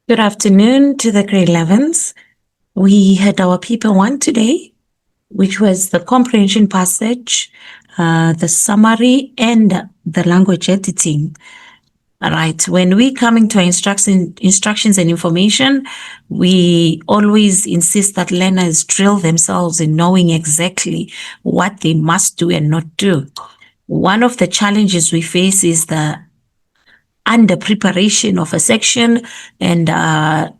Good afternoon to the grade 11s. We had our P.1 today, which was the comprehension passage, the summary, and the language editing. All right, when we coming to our instructions and information, we always insist that learners drill themselves in knowing exactly what they must do and not do. One of the challenges we face is the under preparation of a section and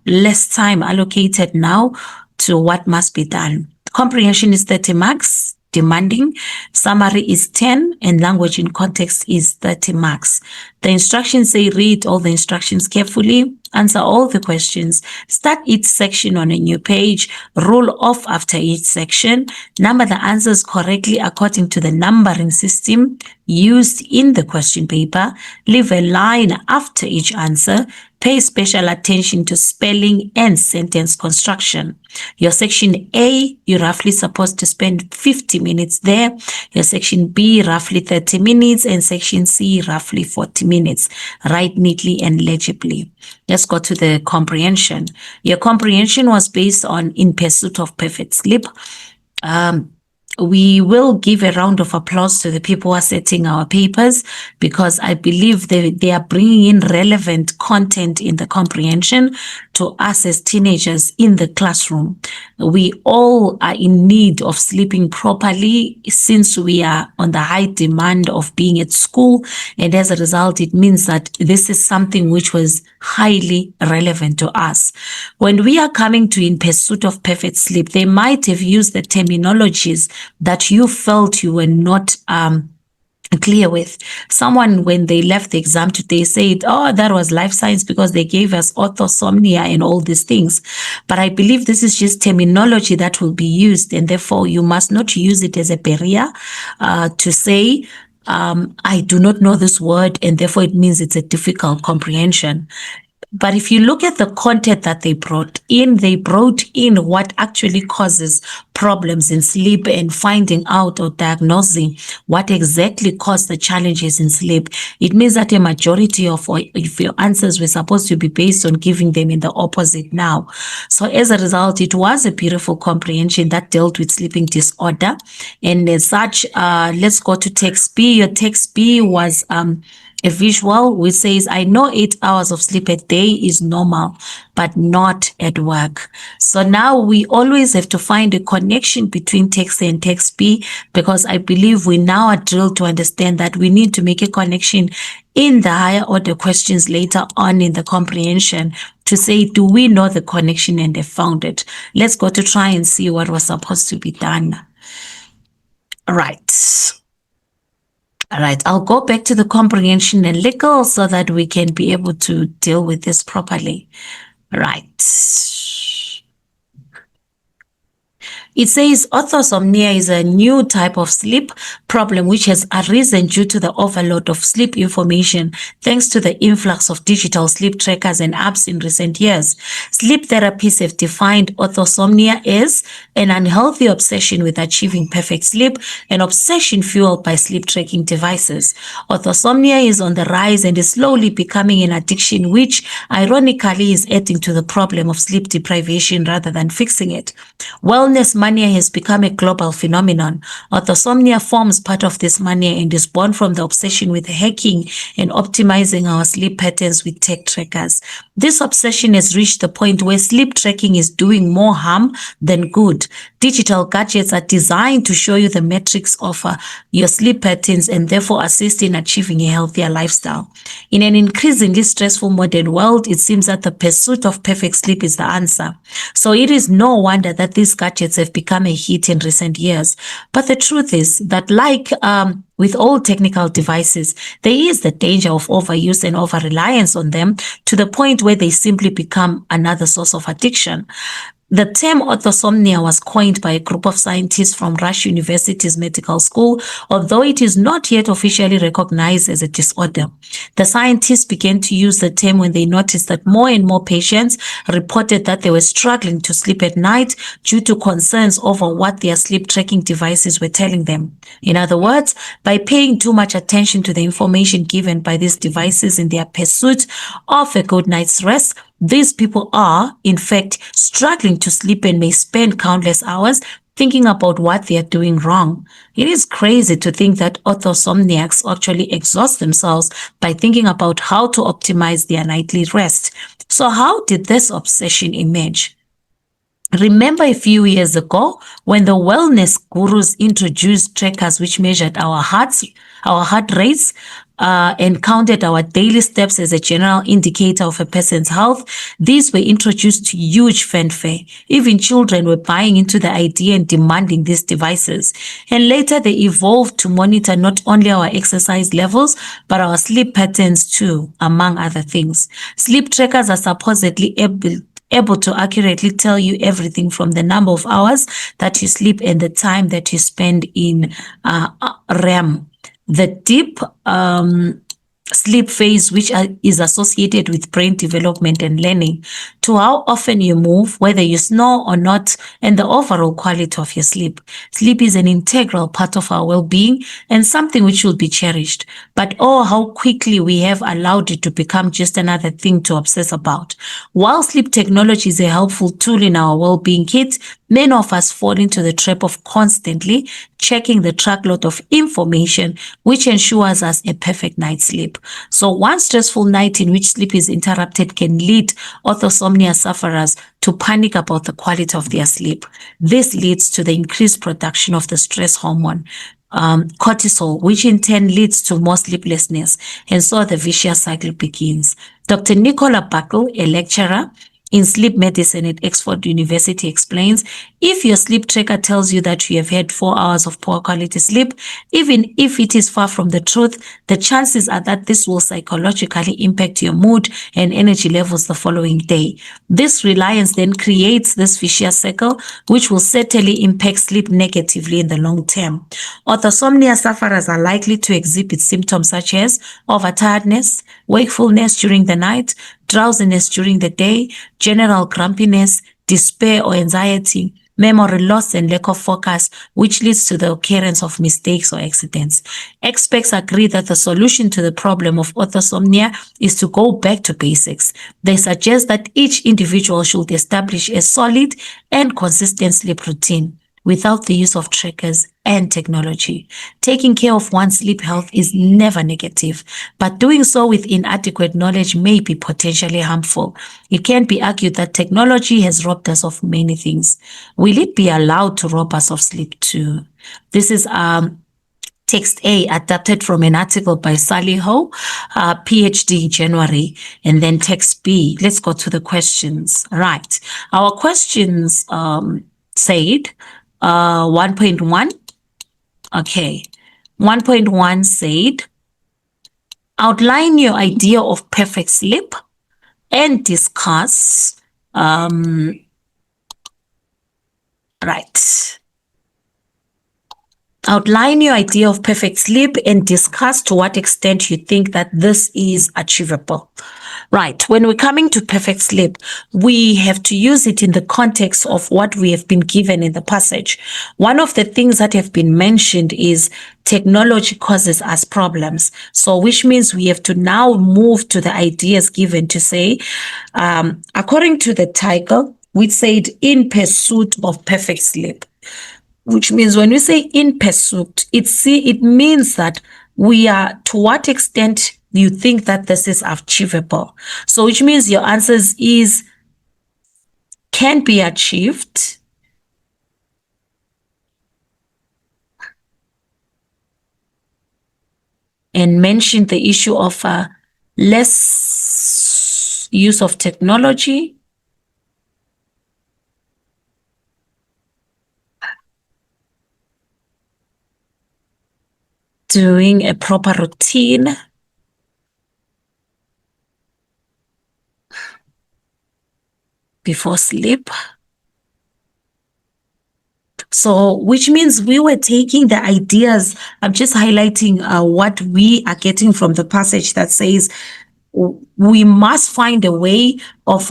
less time allocated now to what must be done. Comprehension is 30 marks, demanding. Summary is 10, and language in context is 30 marks. The instructions say read all the instructions carefully, answer all the questions, start each section on a new page, roll off after each section, number the answers correctly according to the numbering system used in the question paper, leave a line after each answer, pay special attention to spelling and sentence construction. Your section A, you're roughly supposed to spend 50 minutes there. Your section B, roughly 30 minutes, and section C, roughly 40 minutes. Write neatly and legibly. Let's go to the comprehension. Your comprehension was based on In Pursuit of Perfect Sleep. We will give a round of applause to the people who are setting our papers, because I believe they are bringing in relevant content in the comprehension to us as teenagers in the classroom. We all are in need of sleeping properly since we are on the high demand of being at school. And as a result, it means that this is something which was highly relevant to us. When we are coming to In Pursuit of Perfect Sleep, they might have used the terminologies that you felt you were not clear with. Someone, when they left the exam today, said, oh, that was life science because they gave us orthosomnia and all these things. But I believe this is just terminology that will be used, and therefore you must not use it as a barrier to say, I do not know this word, and therefore it means it's a difficult comprehension. But if you look at the content that they brought in what actually causes problems in sleep and finding out or diagnosing what exactly caused the challenges in sleep. It means that a majority of your answers were supposed to be based on giving them in the opposite now. So as a result, it was a beautiful comprehension that dealt with sleeping disorder. And as such, let's go to text B. Your text B was a visual which says, I know 8 hours of sleep a day is normal, but not at work. So now we always have to find a connection between text A and text B, because I believe we now are drilled to understand that we need to make a connection in the higher order questions later on in the comprehension to say, do we know the connection and have found it? Let's go to try and see what was supposed to be done. All right, I'll go back to the comprehension a little so that we can be able to deal with this properly. Right. It says orthosomnia is a new type of sleep problem which has arisen due to the overload of sleep information thanks to the influx of digital sleep trackers and apps in recent years. Sleep therapists have defined orthosomnia as an unhealthy obsession with achieving perfect sleep, an obsession fueled by sleep tracking devices. Orthosomnia is on the rise and is slowly becoming an addiction, which ironically is adding to the problem of sleep deprivation rather than fixing it. Wellness mania has become a global phenomenon. Orthosomnia forms part of this mania and is born from the obsession with hacking and optimizing our sleep patterns with tech trackers. This obsession has reached the point where sleep tracking is doing more harm than good. Digital gadgets are designed to show you the metrics of your sleep patterns and therefore assist in achieving a healthier lifestyle. In an increasingly stressful modern world, it seems that the pursuit of perfect sleep is the answer. So it is no wonder that these gadgets have become a hit in recent years. But the truth is that, like with all technical devices, there is the danger of overuse and over-reliance on them to the point where they simply become another source of addiction. The term orthosomnia was coined by a group of scientists from Rush University's medical school, although it is not yet officially recognized as a disorder. The scientists began to use the term when they noticed that more and more patients reported that they were struggling to sleep at night due to concerns over what their sleep tracking devices were telling them. In other words, by paying too much attention to the information given by these devices in their pursuit of a good night's rest, These people are, in fact, struggling to sleep and may spend countless hours thinking about what they are doing wrong. It is crazy to think that orthosomniacs actually exhaust themselves by thinking about how to optimize their nightly rest. So how did this obsession emerge? Remember a few years ago when the wellness gurus introduced trackers which measured our heart rates, and counted our daily steps as a general indicator of a person's health. These were introduced to huge fanfare. Even children were buying into the idea and demanding these devices. And later they evolved to monitor not only our exercise levels, but our sleep patterns too, among other things. Sleep trackers are supposedly able to accurately tell you everything from the number of hours that you sleep and the time that you spend in REM. The deep sleep phase, which is associated with brain development and learning, to how often you move, whether you snore or not, and the overall quality of your sleep. Sleep is an integral part of our well-being and something which will be cherished. But oh, how quickly we have allowed it to become just another thing to obsess about. While sleep technology is a helpful tool in our well-being kit, many of us fall into the trap of constantly checking the truckload of information which ensures us a perfect night's sleep. So one stressful night in which sleep is interrupted can lead orthosomnia sufferers to panic about the quality of their sleep. This leads to the increased production of the stress hormone, cortisol, which in turn leads to more sleeplessness, and so the vicious cycle begins. Dr. Nicola Buckle, a lecturer in sleep medicine at Oxford University, explains, if your sleep tracker tells you that you have had 4 hours of poor quality sleep, even if it is far from the truth, the chances are that this will psychologically impact your mood and energy levels the following day. This reliance then creates this vicious cycle, which will certainly impact sleep negatively in the long term. Orthosomnia sufferers are likely to exhibit symptoms such as overtiredness, wakefulness during the night, drowsiness during the day, general grumpiness, despair or anxiety, memory loss and lack of focus, which leads to the occurrence of mistakes or accidents. Experts agree that the solution to the problem of orthosomnia is to go back to basics. They suggest that each individual should establish a solid and consistent sleep routine without the use of trackers and technology. Taking care of one's sleep health is never negative, but doing so with inadequate knowledge may be potentially harmful. It can be argued that technology has robbed us of many things. Will it be allowed to rob us of sleep too? This is text A, adapted from an article by Sally Ho, PhD, January, and then text B. Let's go to the questions. Right. Our questions said 1.1. Okay. 1.1 said, outline your idea of perfect sleep and discuss, right. Outline your idea of perfect sleep and discuss to what extent you think that this is achievable. Right. When we're coming to perfect sleep, we have to use it in the context of what we have been given in the passage. One of the things that have been mentioned is technology causes us problems. So which means we have to now move to the ideas given to say, according to the title, we said in pursuit of perfect sleep. Which means when we say in pursuit, it means that we are, to what extent you think that this is achievable. So which means your answers is can be achieved, and mention the issue of less use of technology, doing a proper routine, before sleep. So, which means we were taking the ideas, I'm just highlighting what we are getting from the passage that says we must find a way of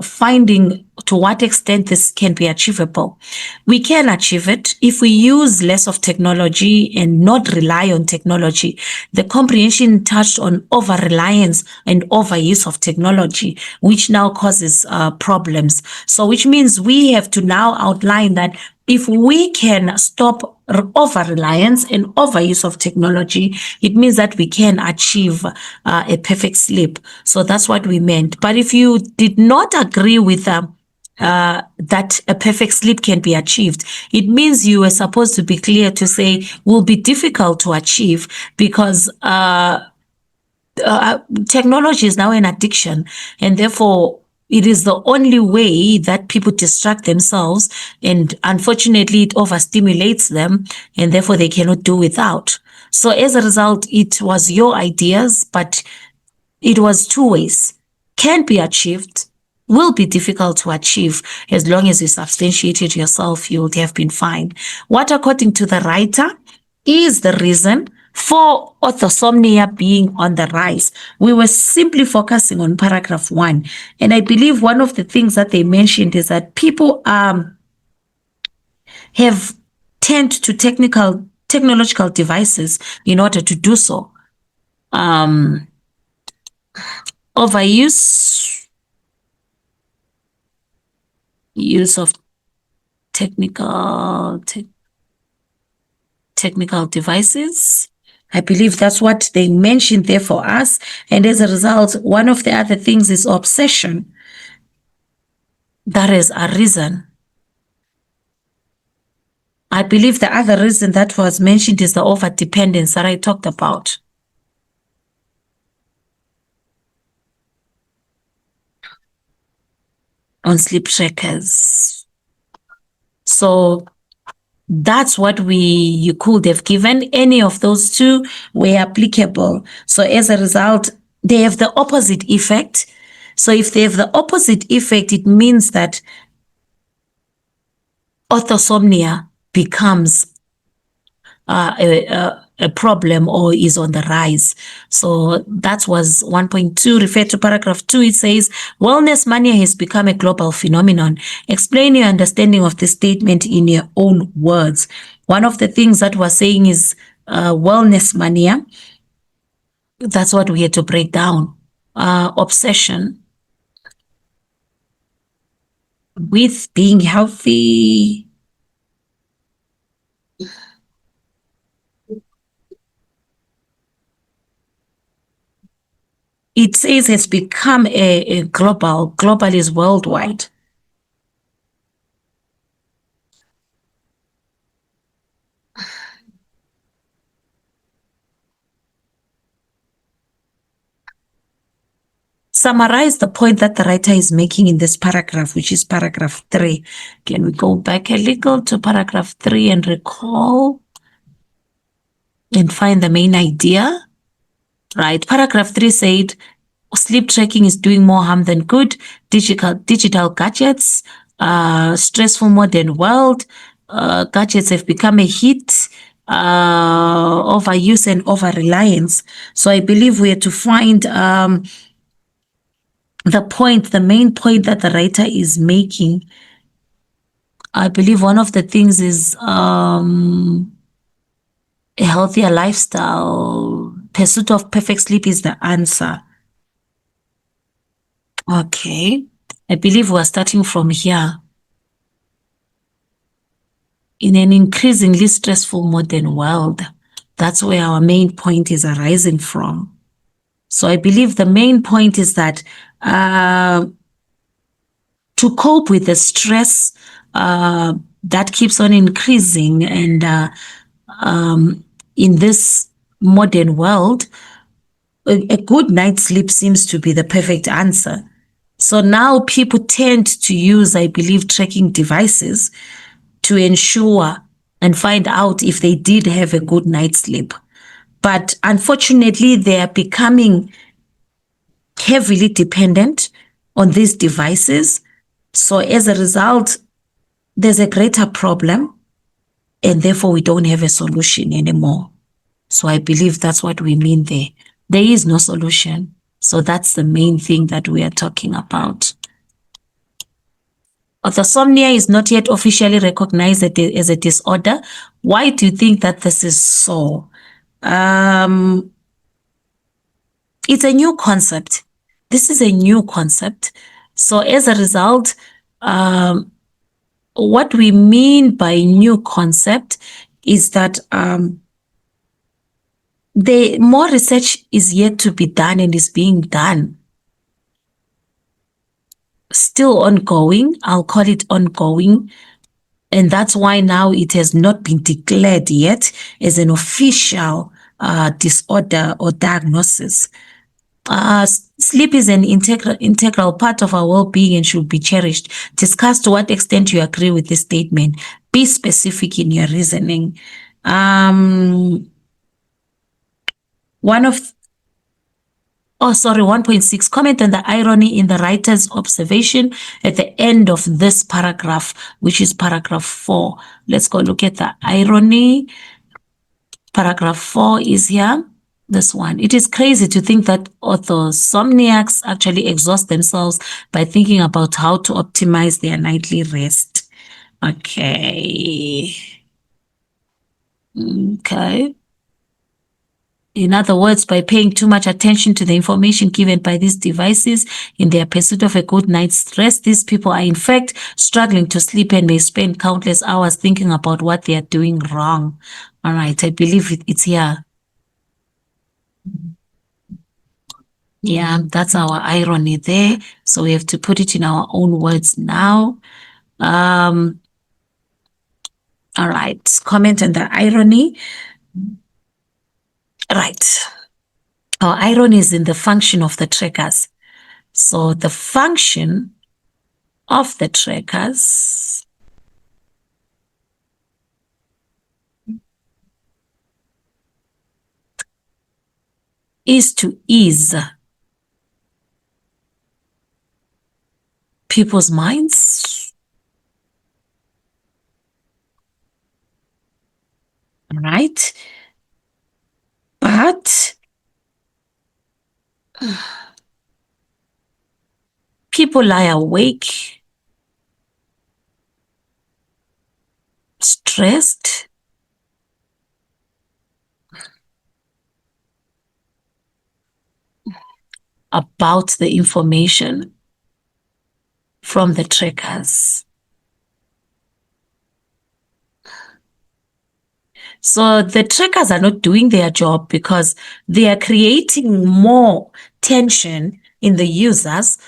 finding to what extent this can be achievable. We can achieve it if we use less of technology and not rely on technology. The comprehension touched on over-reliance and overuse of technology, which now causes problems. So which means we have to now outline that if we can stop over-reliance and overuse of technology, it means that we can achieve a perfect sleep. So that's what we meant. But if you did not agree with that a perfect sleep can be achieved, it means you were supposed to be clear to say will be difficult to achieve because technology is now an addiction, and therefore it is the only way that people distract themselves, and unfortunately it overstimulates them, and therefore they cannot do without. So as a result, it was your ideas, but it was two ways. Can be achieved, will be difficult to achieve. As long as you substantiated yourself, you would have been fine. What, according to the writer, is the reason for orthosomnia being on the rise? We were simply focusing on paragraph 1. And I believe one of the things that they mentioned is that people have turned to technological devices in order to do so. Overuse, use of technical devices. I believe that's what they mentioned there for us. And as a result, one of the other things is obsession. That is a reason. I believe the other reason that was mentioned is the over-dependence that I talked about. On sleep trackers. So that's what you could have given. Any of those two were applicable. So as a result, they have the opposite effect. So if they have the opposite effect, it means that orthosomnia becomes a problem or is on the rise. So that was 1.2. Refer to paragraph 2. It says, wellness mania has become a global phenomenon. Explain your understanding of this statement in your own words. One of the things that we're saying is wellness mania. That's what we had to break down. Obsession with being healthy. It says it's become a global is worldwide. Summarize the point that the writer is making in this paragraph, which is paragraph 3. Can we go back a little to paragraph 3 and recall and find the main idea? Right. Paragraph 3 said, sleep tracking is doing more harm than good. Digital gadgets, stressful modern world, gadgets have become a hit, overuse and over-reliance. So I believe we have to find the main point that the writer is making. I believe one of the things is a healthier lifestyle. Pursuit of perfect sleep is the answer. Okay. I believe we're starting from here. In an increasingly stressful modern world, that's where our main point is arising from. So I believe the main point is that to cope with the stress that keeps on increasing and in this modern world, a good night's sleep seems to be the perfect answer. So now people tend to use, I believe, tracking devices to ensure and find out if they did have a good night's sleep. But unfortunately, they are becoming heavily dependent on these devices. So as a result, there's a greater problem, and therefore we don't have a solution anymore. So I believe that's what we mean there. There is no solution. So that's the main thing that we are talking about. Orthosomnia is not yet officially recognized as a disorder. Why do you think that this is so? It's a new concept. This is a new concept. So as a result, what we mean by new concept is that more research is yet to be done and is being done. Still ongoing. I'll call it ongoing. And that's why now it has not been declared yet as an official disorder or diagnosis. Sleep is an integral part of our well-being and should be cherished. Discuss to what extent you agree with this statement. Be specific in your reasoning. 1.6, comment on the irony in the writer's observation at the end of this paragraph, which is paragraph 4. Let's go look at the irony. Paragraph 4 is here. This one. It is crazy to think that orthosomniacs actually exhaust themselves by thinking about how to optimize their nightly rest. Okay. In other words, by paying too much attention to the information given by these devices in their pursuit of a good night's rest, these people are in fact struggling to sleep and may spend countless hours thinking about what they are doing wrong. All right, I believe it's here. Yeah, that's our irony there. So we have to put it in our own words now. All right, comment on the irony. Right. Our irony is in the function of the trackers. So the function of the trackers is to ease people's minds, right? But people lie awake, stressed, about the information from the trackers. So the trackers are not doing their job because they are creating more tension in the users.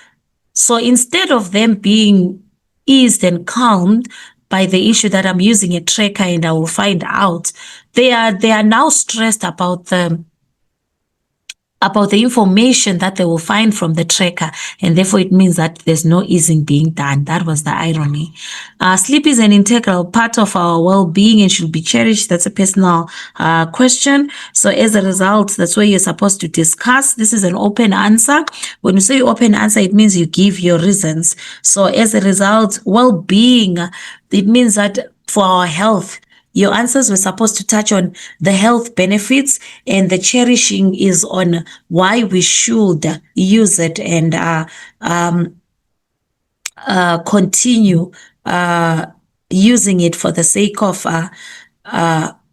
So instead of them being eased and calmed by the issue that I'm using a tracker and I will find out, they are now stressed about the information that they will find from the tracker, and therefore it means that there's no easing being done. That was the irony. Sleep is an integral part of our well-being and should be cherished. That's a personal question. So as a result, that's where you're supposed to discuss. This is an open answer. When you say open answer, it means you give your reasons. So as a result, well-being, it means that for our health, your answers were supposed to touch on the health benefits, and the cherishing is on why we should use it and continue using it for the sake of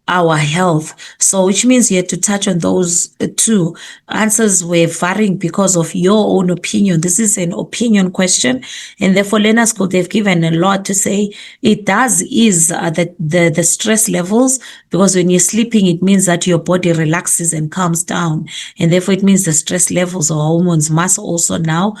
our health. So which means you had to touch on those two. Answers were varying because of your own opinion. This is an opinion question, and therefore learners could have given a lot to say. It does ease the stress levels, because when you're sleeping, it means that your body relaxes and calms down, and therefore it means the stress levels or hormones must also now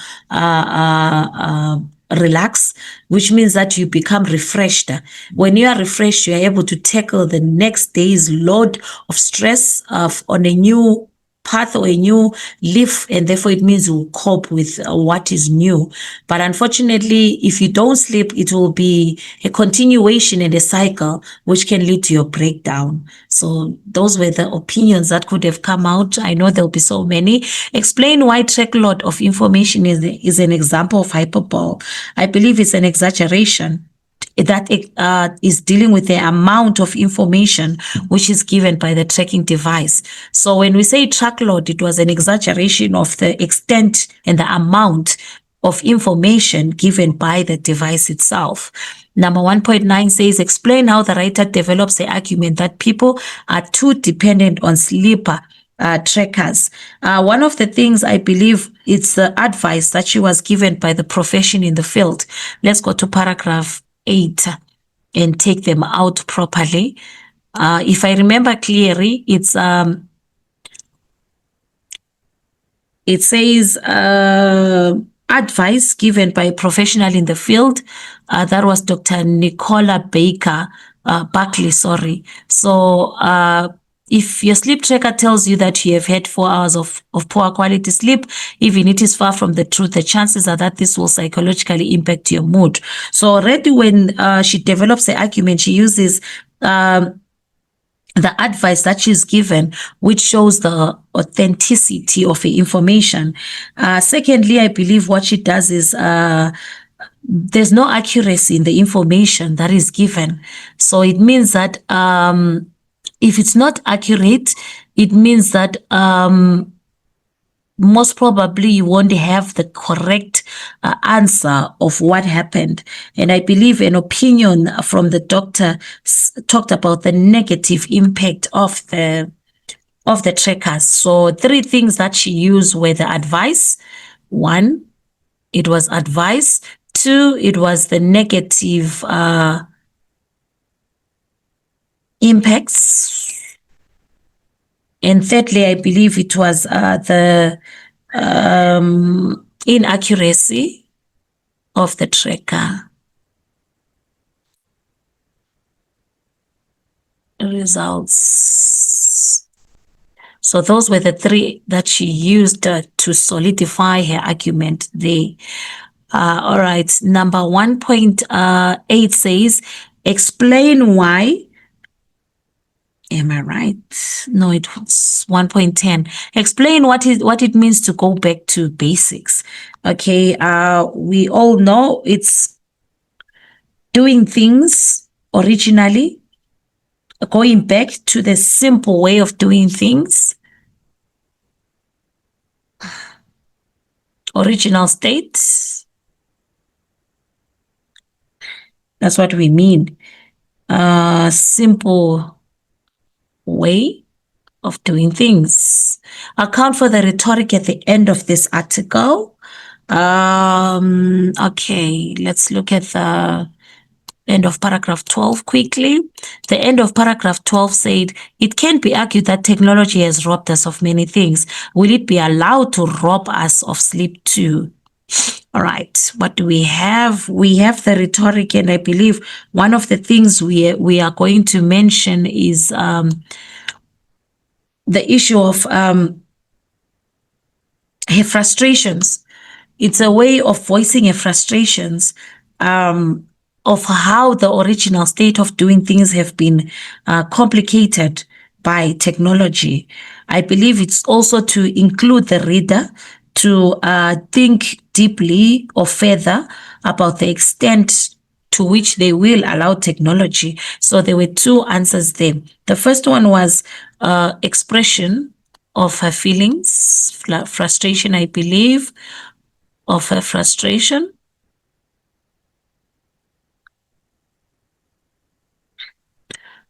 relax, which means that you become refreshed. When you are refreshed, you are able to tackle the next day's load of stress on a new path or a new leaf, and therefore it means you will cope with what is new. But unfortunately, if you don't sleep, it will be a continuation and a cycle which can lead to your breakdown. So those were the opinions that could have come out. I know there'll be so many. Explain why truckload of information is an example of hyperbole. I believe it's an exaggeration that is dealing with the amount of information which is given by the tracking device. So when we say truckload, it was an exaggeration of the extent and the amount of information given by the device itself. Number 1.9 says, explain how the writer develops the argument that people are too dependent on sleeper trackers. One of the things I believe it's the advice that she was given by the profession in the field. Let's go to paragraph 8 and take them out properly. If I remember clearly, it says advice given by a professional in the field. That was Dr. Nicola Buckley, sorry. So if your sleep tracker tells you that you have had 4 hours of poor quality sleep, even it is far from the truth, the chances are that this will psychologically impact your mood. So already when she develops the argument, she uses the advice that she's given, which shows the authenticity of the information. Secondly, I believe what she does is there's no accuracy in the information that is given. So it means that if it's not accurate, it means that most probably you won't have the correct answer of what happened. And I believe an opinion from the doctor talked about the negative impact of the trackers. So 3 things that she used were the advice. 1, it was advice. 2, it was the negative impacts. And thirdly, I believe it was the inaccuracy of the tracker. Results. So those were the 3 that she used to solidify her argument there. All right, number 1.8 says, explain why. Am I right? No, it was 1.10. Explain what it means to go back to basics. Okay, we all know it's doing things originally, going back to the simple way of doing things, original state. That's what we mean. Simple way of doing things. Account for the rhetoric at the end of this article. Okay, let's look at the end of paragraph 12 quickly. The end of paragraph 12 said, it can be argued that technology has robbed us of many things. Will it be allowed to rob us of sleep too? All right, what do we have? We have the rhetoric, and I believe one of the things we are going to mention is the issue of her frustrations. It's a way of voicing her frustrations of how the original state of doing things have been complicated by technology. I believe it's also to include the reader to think deeply or further about the extent to which they will allow technology. So there were 2 answers there. The first one was expression of her feelings, frustration, I believe, of her frustration.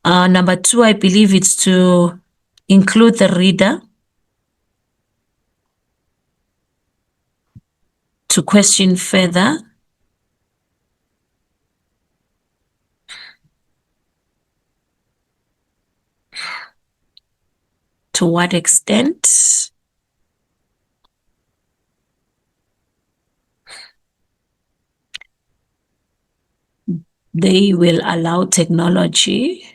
Number 2, I believe it's to include the reader to question further. To what extent? They will allow technology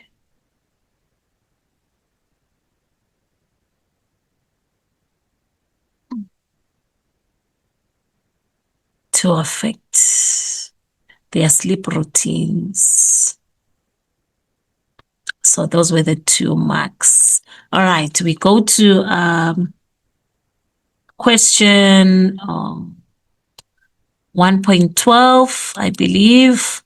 to affect their sleep routines. So those were the 2 marks. All right, we go to question 1.12, I believe.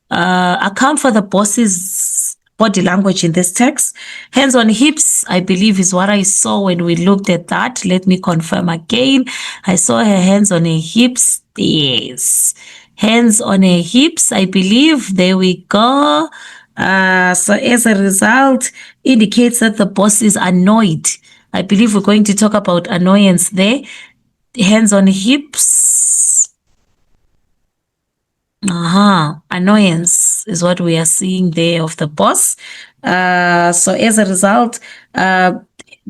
Account for the boss's body language in this text. Hands on hips, I believe, is what I saw when we looked at that. Let me confirm again. I saw her hands on her hips. Yes. Hands on her hips, I believe. There we go. So as a result, indicates that the boss is annoyed. I believe we're going to talk about annoyance there. Hands on hips. Annoyance is what we are seeing there of the boss. So as a result,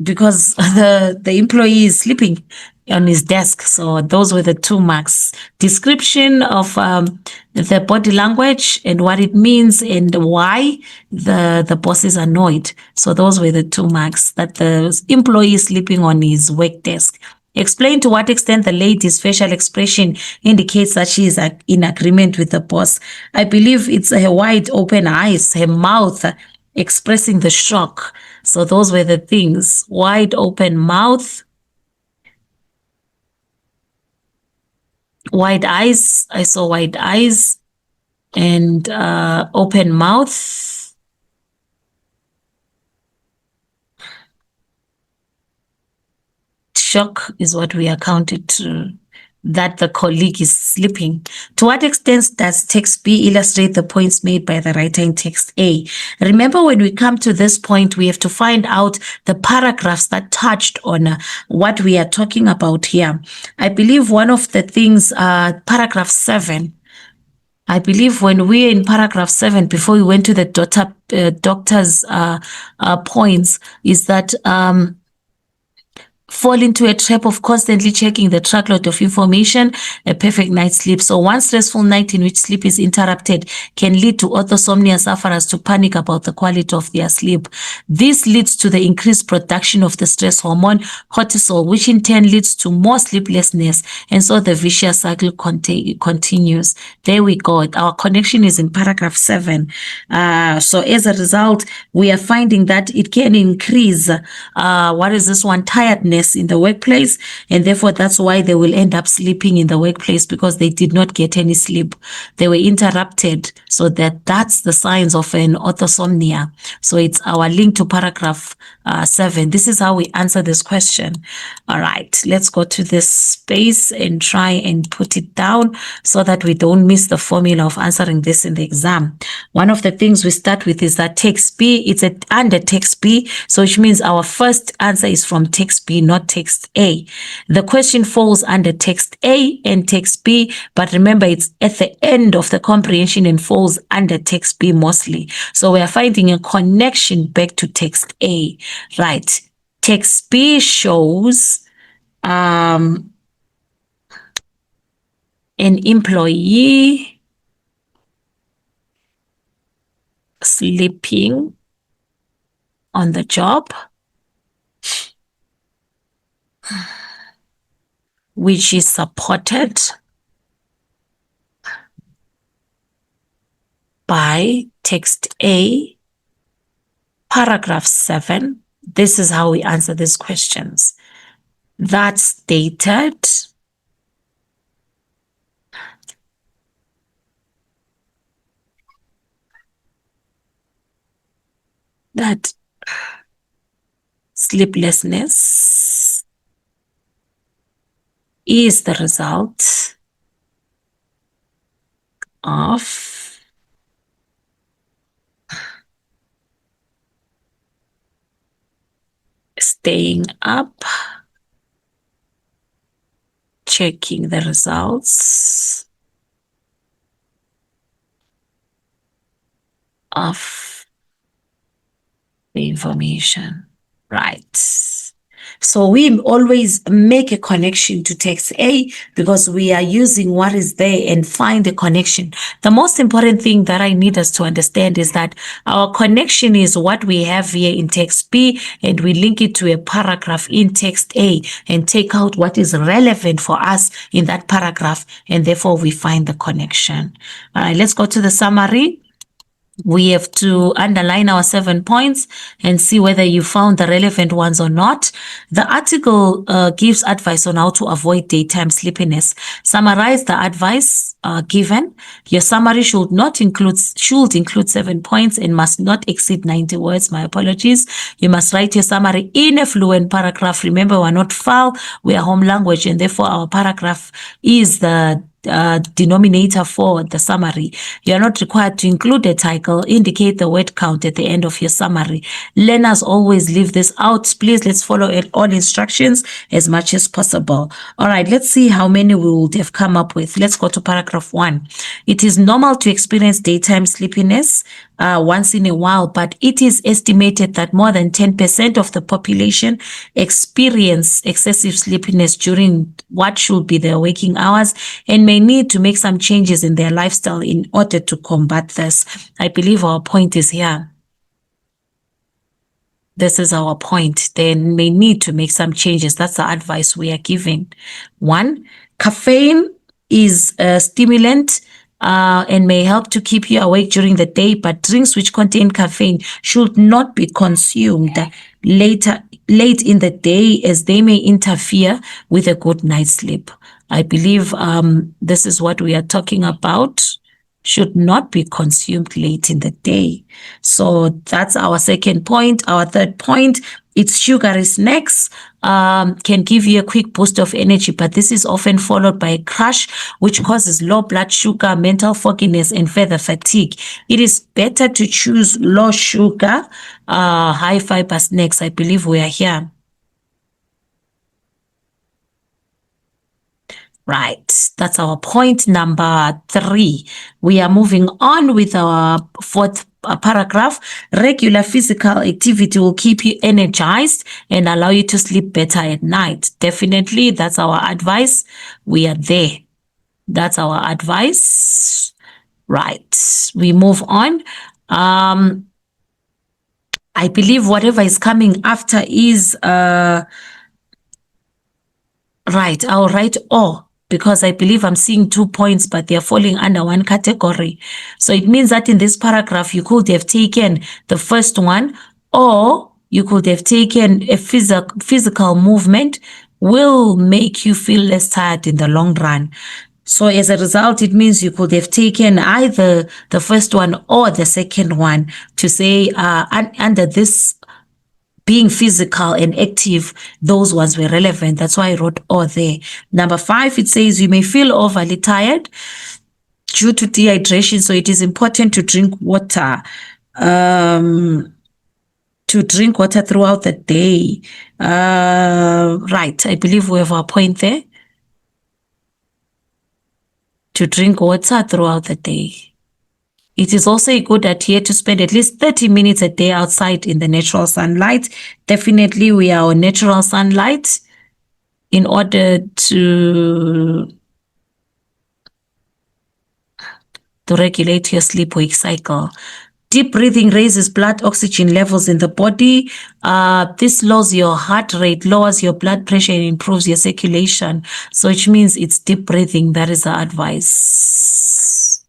because the employee is sleeping on his desk, so those were the 2 marks. Description of the body language and what it means and why the boss is annoyed. So those were the 2 marks, that the employee is sleeping on his work desk. Explain to what extent the lady's facial expression indicates that she is in agreement with the boss. I believe it's her wide open eyes, her mouth expressing the shock. So those were the things. Wide open mouth, wide eyes. I saw wide eyes and open mouth. Shock is what we accounted to, that the colleague is sleeping. To what extent does text B illustrate the points made by the writer in text A? Remember, when we come to this point, we have to find out the paragraphs that touched on what we are talking about here. I believe one of the things, paragraph 7, I believe when we're in paragraph 7, before we went to the doctor's points, is that fall into a trap of constantly checking the truckload of information, a perfect night's sleep. So one stressful night in which sleep is interrupted can lead to orthosomnia sufferers to panic about the quality of their sleep. This leads to the increased production of the stress hormone, cortisol, which in turn leads to more sleeplessness. And so the vicious cycle continues. There we go. Our connection is in paragraph 7. So as a result, we are finding that it can increase, tiredness in the workplace, and therefore that's why they will end up sleeping in the workplace, because they did not get any sleep. They were interrupted. So that's the signs of an orthosomnia. So it's our link to paragraph 7. This is how we answer this question. All right, let's go to this space and try and put it down so that we don't miss the formula of answering this in the exam. One of the things we start with is that text B, it's under text B, so which means our first answer is from text B, not text A. The question falls under text A and text B, but remember it's at the end of the comprehension and falls under text B mostly. So we are finding a connection back to text A, right? Text B shows an employee sleeping on the job, which is supported by text A, paragraph 7. This is how we answer these questions. That stated that sleeplessness is the result of staying up, checking the results of the information, right? So we always make a connection to text A because we are using what is there and find a connection. The most important thing that I need us to understand is that our connection is what we have here in text B, and we link it to a paragraph in text A and take out what is relevant for us in that paragraph, and therefore we find the connection. All right, let's go to the summary. We have to underline our 7 points and see whether you found the relevant ones or not. The article gives advice on how to avoid daytime sleepiness. Summarize the advice given. Your summary should include 7 points and must not exceed 90 words. My apologies. You must write your summary in a fluent paragraph. Remember, we're not FAL, we are home language, and therefore our paragraph is the denominator for the summary. You are not required to include a title. Indicate the word count at the end of your summary. Learners always leave this out. Please, let's follow all instructions as much as possible. All right, let's see how many we would have come up with. Let's go to paragraph 1. It is normal to experience daytime sleepiness once in a while, but it is estimated that more than 10% of the population experience excessive sleepiness during what should be their waking hours and may need to make some changes in their lifestyle in order to combat this. I believe our point is here. This is our point. They may need to make some changes. That's the advice we are giving. 1, caffeine is a stimulant and may help to keep you awake during the day, but drinks which contain caffeine should not be consumed late in the day, as they may interfere with a good night's sleep. I believe this is what we are talking about. Should not be consumed late in the day. So that's our second point. Our third point, it's sugary snacks can give you a quick boost of energy, but this is often followed by a crash, which causes low blood sugar, mental fogginess, and further fatigue. It is better to choose low sugar, high fiber snacks. I believe we are here. Right, that's our point number 3. We are moving on with our 4th paragraph. Regular physical activity will keep you energized and allow you to sleep better at night. Definitely, that's our advice. We are there. That's our advice. Right, we move on. I believe whatever is coming after is right. I'll write or, because I believe I'm seeing 2 points, but they're falling under one category. So it means that in this paragraph, you could have taken the first one, or you could have taken a physical movement will make you feel less tired in the long run. So as a result, it means you could have taken either the first one or the second one to say under this being physical and active, those ones were relevant. That's why I wrote or there. Number 5, it says you may feel overly tired due to dehydration, so it is important to drink water. To drink water throughout the day. Right, I believe we have our point there. To drink water throughout the day. It is also a good idea to spend at least 30 minutes a day outside in the natural sunlight. Definitely, we are on natural sunlight in order to regulate your sleep-wake cycle. Deep breathing raises blood oxygen levels in the body. This lowers your heart rate, lowers your blood pressure, and improves your circulation. So which means it's deep breathing. That is the advice.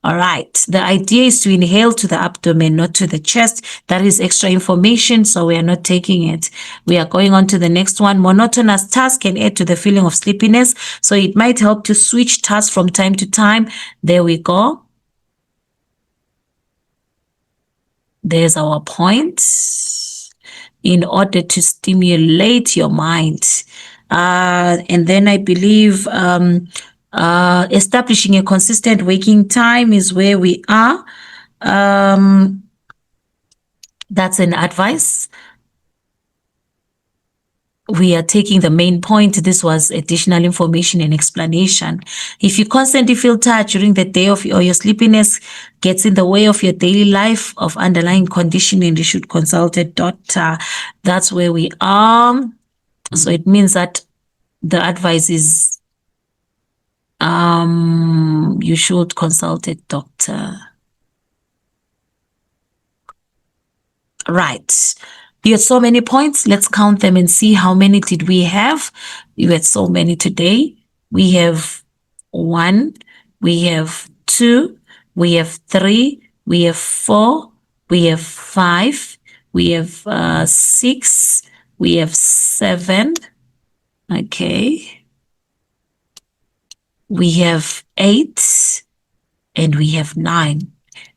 All right. The idea is to inhale to the abdomen, not to the chest. That is extra information, so we are not taking it. We are going on to the next one. Monotonous tasks can add to the feeling of sleepiness, so it might help to switch tasks from time to time. There we go. There's our point. In order to stimulate your mind. And then I believe establishing a consistent waking time is where we are. That's an advice. We are taking the main point. This was additional information and explanation. If you constantly feel tired during the day or your sleepiness gets in the way of your daily life of underlying conditioning, you should consult a doctor. That's where we are. So it means that the advice is you should consult a doctor. Right. You had so many points. Let's count them and see how many did we have. You had so many today. We have 1, we have 2, we have 3, we have 4, we have 5, we have 6, we have 7. Okay. We have 8 and we have 9.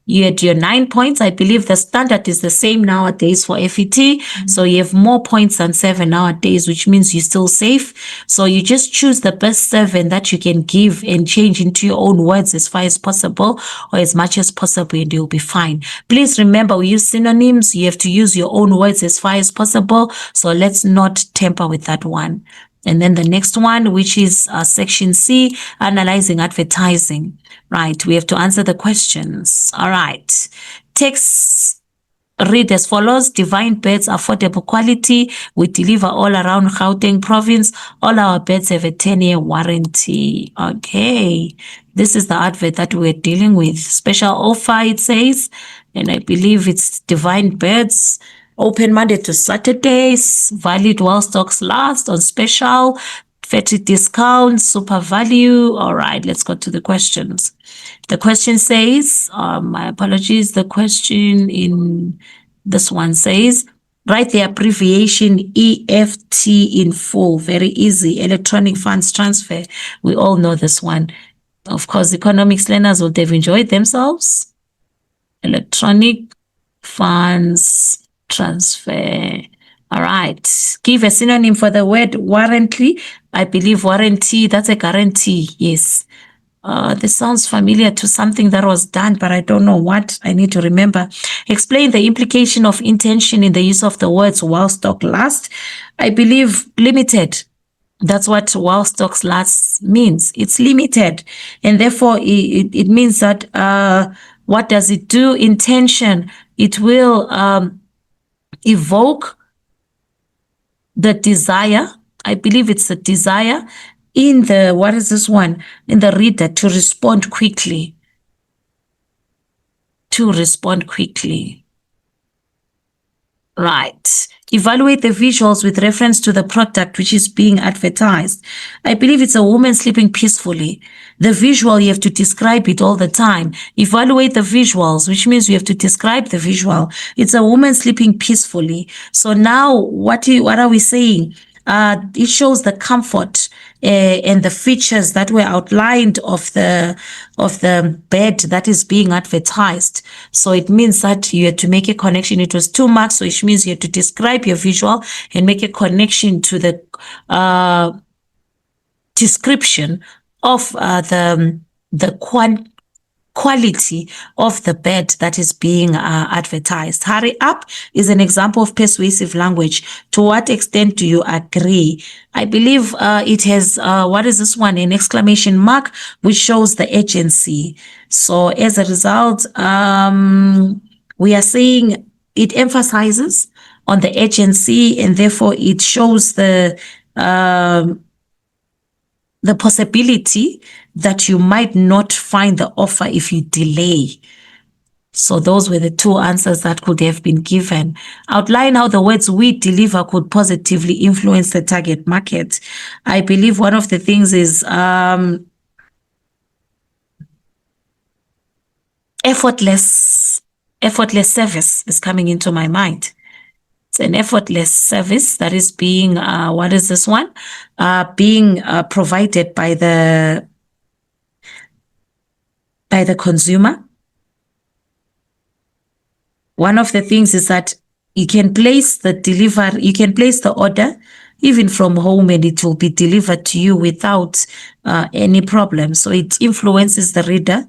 You had your 9 points. I believe the standard is the same nowadays for FET. So you have more points than 7 nowadays, which means you're still safe. So you just choose the best 7 that you can give and change into your own words as far as possible or as much as possible, and you'll be fine. Please remember, we use synonyms. You have to use your own words as far as possible. So let's not tamper with that one. And then the next one, which is section C, analyzing advertising. Right, we have to answer the questions. All right. Text read as follows: Divine Beds, affordable quality. We deliver all around Gauteng province. All our beds have a 10-year warranty. Okay. This is the advert that we're dealing with. Special offer, it says. And I believe it's Divine Beds. Open Monday to Saturdays. Valid while stocks last, on special. 30 discount, super value. All right, let's go to the questions. The question says, my apologies, the question in this one says, write the abbreviation EFT in full. Very easy. Electronic funds transfer. We all know this one. Of course, economics learners would have enjoyed themselves. Electronic funds transfer. All right. Give a synonym for the word warranty. I believe warranty, that's a guarantee. Yes. This sounds familiar to something that was done, but I don't know what. I need to remember. Explain the implication of intention in the use of the words while stock lasts. I believe limited. That's what while stocks last means. It's limited. And therefore, it means that what does it do? Intention. It will evoke the desire. I believe it's the desire in the, what is this one? In the reader to respond quickly. To respond quickly. Right. Evaluate the visuals with reference to the product which is being advertised. I believe it's a woman sleeping peacefully. The visual, you have to describe it all the time. Evaluate the visuals, which means you have to describe the visual. It's a woman sleeping peacefully. So now what are we saying? It shows the comfort and the features that were outlined of the bed that is being advertised. So it means that you had to make a connection. It was 2 marks, so it means you had to describe your visual and make a connection to the description of the quality of the bed that is being advertised. Hurry up is an example of persuasive language. To what extent do you agree? I believe it has, what is this one? An exclamation mark, which shows the urgency. So as a result, we are saying it emphasizes on the urgency, and therefore it shows the possibility that you might not find the offer if you delay. So those were the 2 answers that could have been given. Outline how the words we deliver could positively influence the target market. I believe one of the things is effortless service is coming into my mind. It's an effortless service that is being, what is this one? Being provided by the consumer. One of the things is that you can place the order even from home, and it will be delivered to you without any problem. So it influences the reader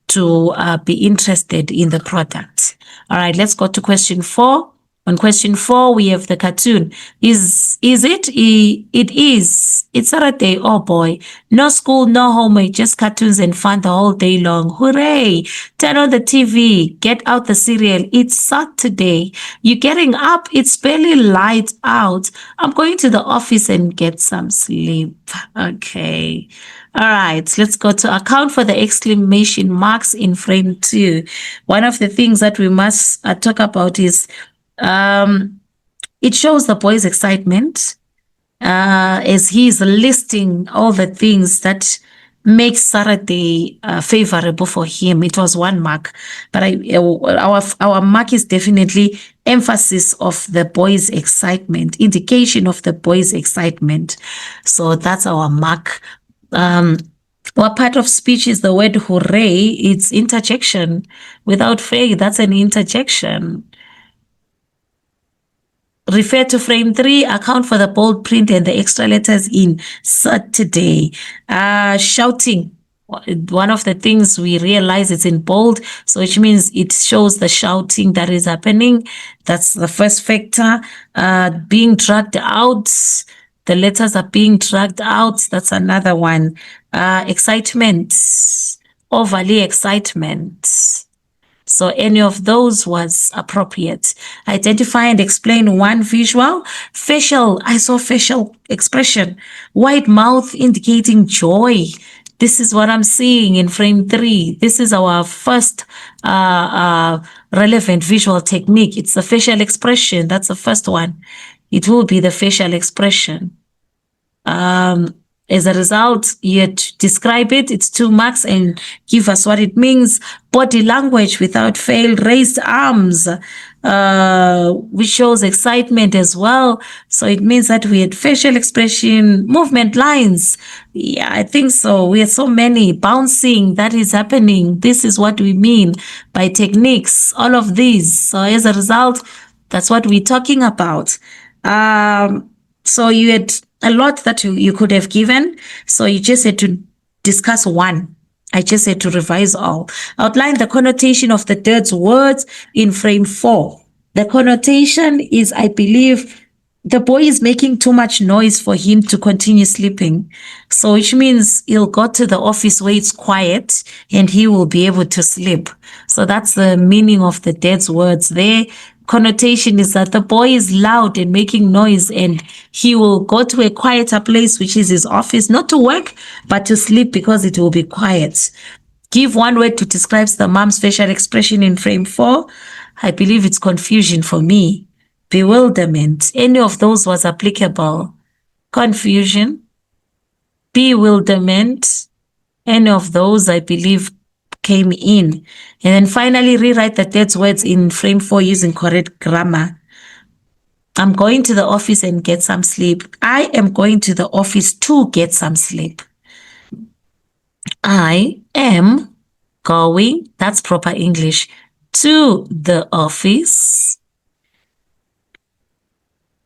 to be interested in the product. All right, let's go to question 4. On question 4, we have the cartoon. Is it? It is. It's Saturday. Oh boy. No school, no homework, just cartoons and fun the whole day long. Hooray. Turn on the TV. Get out the cereal. It's Saturday. You're getting up. It's barely light out. I'm going to the office and get some sleep. Okay. All right, let's go to account for the exclamation marks in frame 2. One of the things that we must talk about is it shows the boy's excitement as he's listing all the things that makes Saturday favorable for him. It was 1 mark, but our mark is definitely emphasis of the boy's excitement, indication of the boy's excitement. So that's our mark. What part of speech is the word hooray? It's interjection. Without fail, that's an interjection. Refer to frame 3, account for the bold print and the extra letters in Saturday. Shouting. One of the things we realize it's in bold, so which means it shows the shouting that is happening. That's the first factor. Being dragged out. The letters are being dragged out. That's another one. Excitement. Overly excitement. So any of those was appropriate. Identify and explain one visual. Facial, I saw facial expression. Wide mouth indicating joy. This is what I'm seeing in frame 3. This is our first relevant visual technique. It's the facial expression. That's the first one. It will be the facial expression. As a result, you had to describe it. It's 2 marks and give us what it means. Body language without fail, raised arms, which shows excitement as well. So it means that we had facial expression, movement lines. Yeah, I think so. We had so many bouncing that is happening. This is what we mean by techniques, all of these. So as a result, that's what we're talking about. So you had a lot that you could have given. So you just had to discuss one. I just had to revise all. Outline the connotation of the third words in frame 4. The connotation is, I believe, the boy is making too much noise for him to continue sleeping. So which means he'll go to the office where it's quiet and he will be able to sleep. So that's the meaning of the dad's words there. Connotation is that the boy is loud and making noise and he will go to a quieter place, which is his office, not to work, but to sleep because it will be quiet. Give one word to describe the mom's facial expression in frame 4. I believe it's confusion for me. Bewilderment. Any of those was applicable. Confusion. Bewilderment. Any of those, I believe, came in. And then finally, rewrite the dad's words in frame 4 using correct grammar. I'm going to the office and get some sleep. I am going to the office to get some sleep. I am going, that's proper English, to the office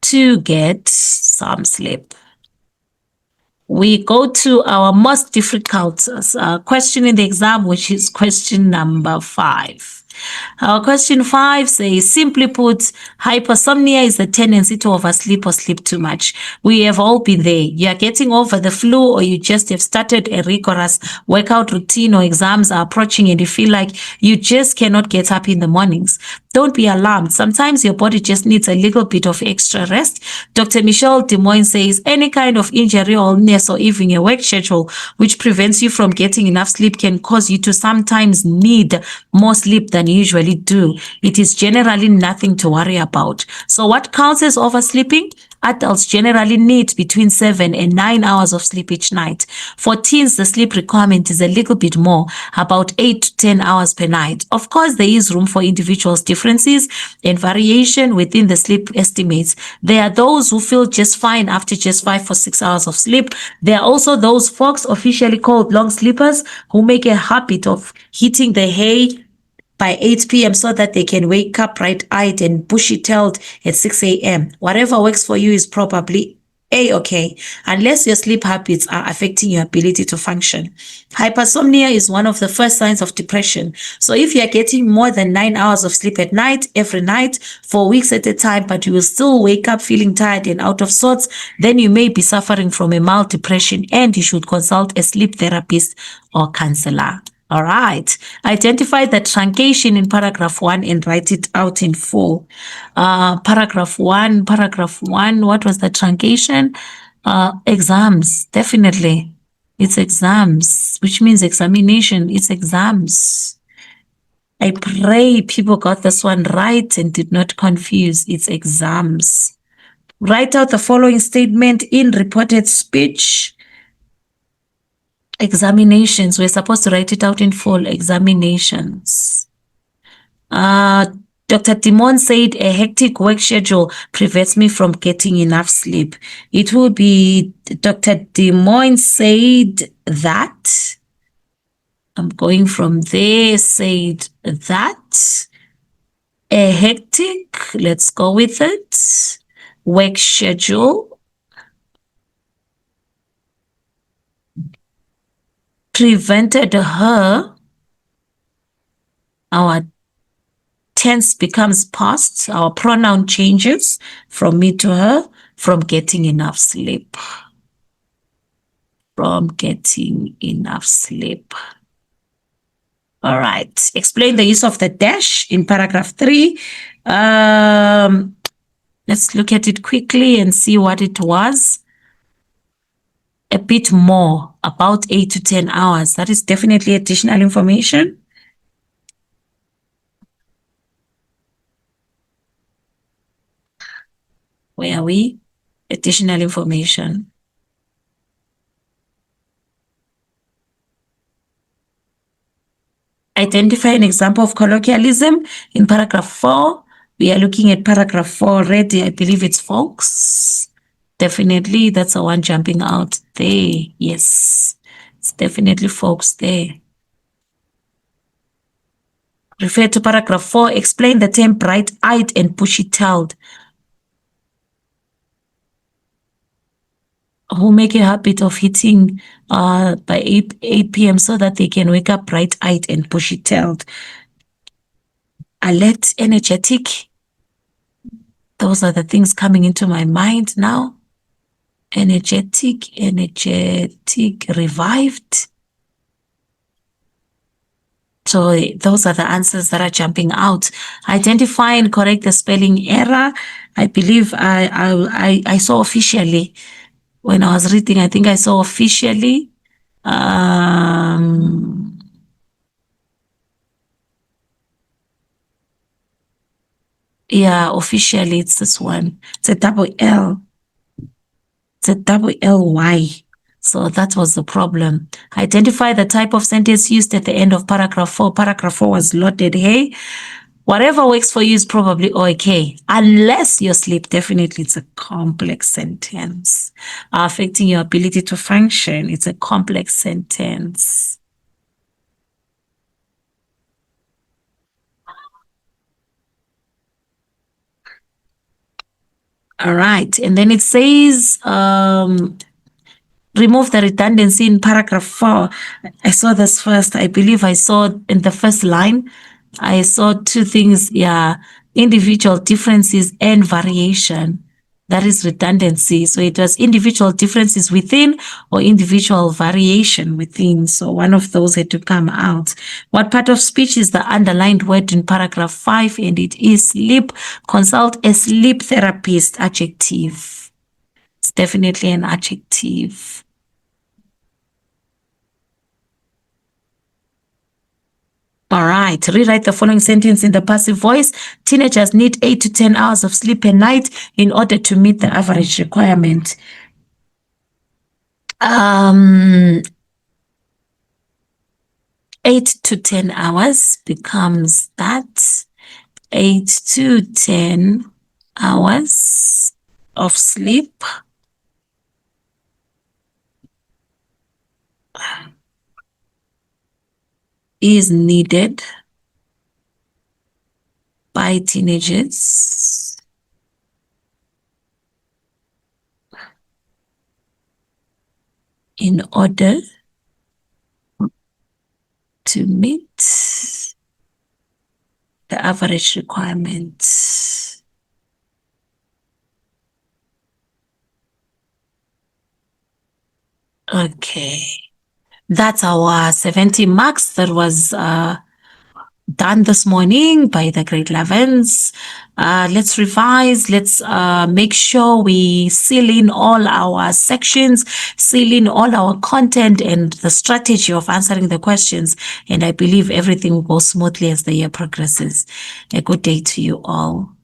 to get some sleep. We go to our most difficult question in the exam, which is question number 5. Our question 5 says, simply put, hypersomnia is the tendency to oversleep or sleep too much. We have all been there. You are getting over the flu, or you just have started a rigorous workout routine, or exams are approaching and you feel like you just cannot get up in the mornings. Don't be alarmed. Sometimes your body just needs a little bit of extra rest. Dr. Michelle Des Moines says any kind of injury or illness or even a work schedule which prevents you from getting enough sleep can cause you to sometimes need more sleep than you usually do. It is generally nothing to worry about. So what counts as oversleeping? Adults generally need between 7 and 9 hours of sleep each night. For teens, the sleep requirement is a little bit more, about 8 to 10 hours per night. Of course, there is room for individuals' differences and variation within the sleep estimates. There are those who feel just fine after just 5 or 6 hours of sleep. There are also those folks officially called long sleepers who make a habit of hitting the hay by 8 p.m. so that they can wake up bright-eyed and bushy-tailed at 6 a.m. Whatever works for you is probably A-okay, unless your sleep habits are affecting your ability to function. Hypersomnia is one of the first signs of depression. So if you're getting more than 9 hours of sleep at night, every night, for weeks at a time, but you will still wake up feeling tired and out of sorts, then you may be suffering from a mild depression and you should consult a sleep therapist or counselor. All right. Identify the truncation in paragraph 1 and write it out in full. Paragraph 1, what was the truncation? Exams, definitely. It's exams, which means examination. It's exams. I pray people got this one right and did not confuse. It's exams. Write out the following statement in reported speech. Examinations. We're supposed to write it out in full. Examinations. Dr. Dimon said a hectic work schedule prevents me from getting enough sleep. It will be Dr. Dimon said that. I'm going from there, said that. A hectic, let's go with it, work schedule prevented her, our tense becomes past, our pronoun changes from me to her, from getting enough sleep. From getting enough sleep. All right. Explain the use of the dash in paragraph 3. Let's look at it quickly and see what it was. A bit more, about 8 to 10 hours. That is definitely additional information. Where are we? Additional information. Identify an example of colloquialism in paragraph 4. We are looking at paragraph 4 already. I believe it's folks. Definitely, that's the one jumping out there. Yes, it's definitely folks there. Refer to paragraph 4. Explain the term bright-eyed and bushy-tailed. Who make a habit of hitting by 8 p.m. so that they can wake up bright-eyed and bushy-tailed. Alert, energetic. Those are the things coming into my mind now. Energetic, revived. So those are the answers that are jumping out. Identify and correct the spelling error. I believe I saw officially. When I was reading, I think I saw officially. Yeah, officially it's this one. It's a double L. It's a double L-Y. So that was the problem. Identify the type of sentence used at the end of paragraph 4. Paragraph 4 was loaded. Hey, whatever works for you is probably okay. Unless you sleep, definitely it's a complex sentence. Affecting your ability to function. It's a complex sentence. All right. And then it says, remove the redundancy in paragraph 4. I saw this first. I believe I saw in the first line, I saw two things. Yeah, individual differences and variation. That is redundancy. So it was individual differences within or individual variation within. So one of those had to come out. What part of speech is the underlined word in paragraph 5? And it is sleep. Consult a sleep therapist. Adjective. It's definitely an adjective. All right, rewrite the following sentence in the passive voice. Teenagers need 8 to 10 hours of sleep a night in order to meet the average requirement. 8 to 10 hours becomes that. 8 to 10 hours of sleep is needed by teenagers in order to meet the average requirement. Okay. That's our 70 marks that was done this morning by the grade 11s. Let's revise. Let's make sure we seal in all our sections, seal in all our content and the strategy of answering the questions. And I believe everything will go smoothly as the year progresses. A good day to you all.